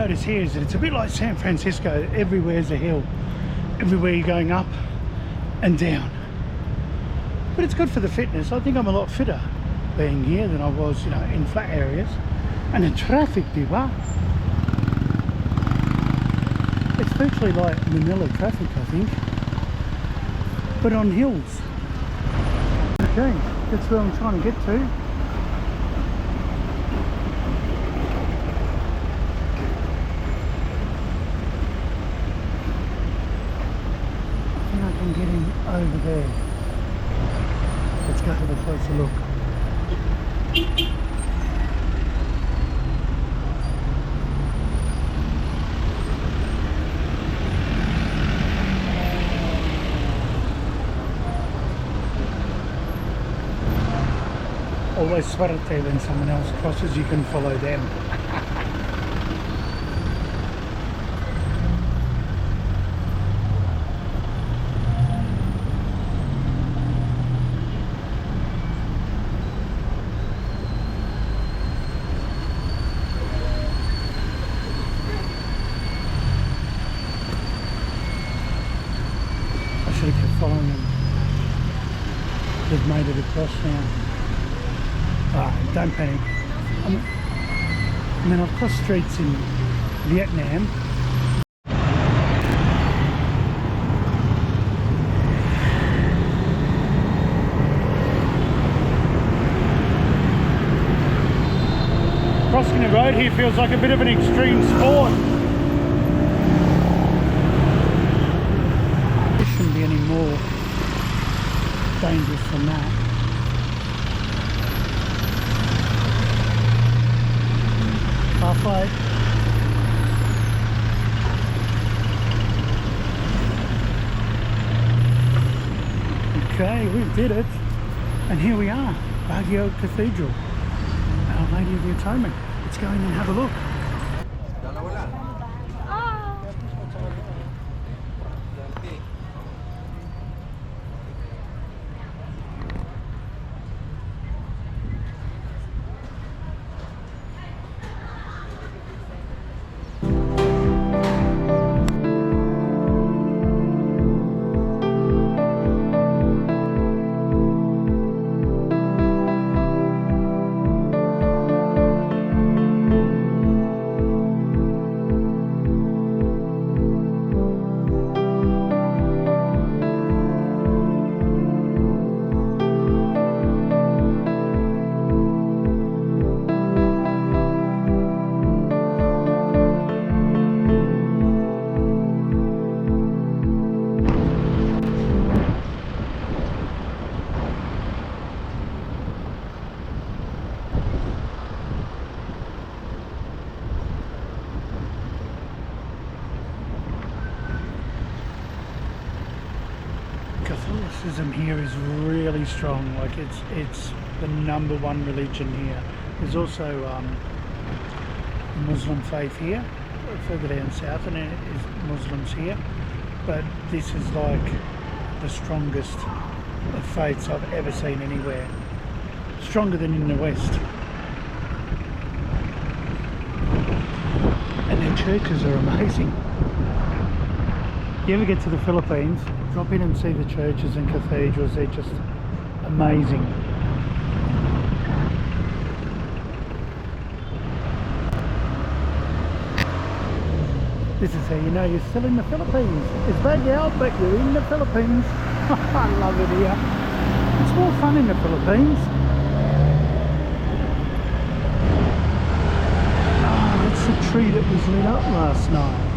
notice here is that it's a bit like San Francisco. Everywhere's a hill. Everywhere you're going up and down. But it's good for the fitness. I think I'm a lot fitter being here than I was, you know, in flat areas. And the traffic, diwa. It's virtually like Manila traffic, I think, but on hills. Okay, that's where I'm trying to get to. I think I can get in over there. Let's go have a closer look. Always suerte when someone else crosses, you can follow them. I should have kept following them. They've made it across now. Don't panic. I mean, I've crossed streets in Vietnam. Crossing the road here feels like a bit of an extreme sport. It shouldn't be any more dangerous than that. Halfway. Okay, we did it. And here we are, Baguio Cathedral, Our Lady of Atonement. Let's go in and have a look. Catholicism here is really strong. Like it's the #1 religion here. There's also the Muslim faith here, further down south, and it is Muslims here. But this is like the strongest of faiths I've ever seen anywhere. Stronger than in the West. And their churches are amazing. If you ever get to the Philippines, drop in and see the churches and cathedrals. They're just amazing. This is how you know you're still in the Philippines. It's Baguio, but you're in the Philippines. I love it here. It's more fun in the Philippines. Oh, that's the tree that was lit up last night.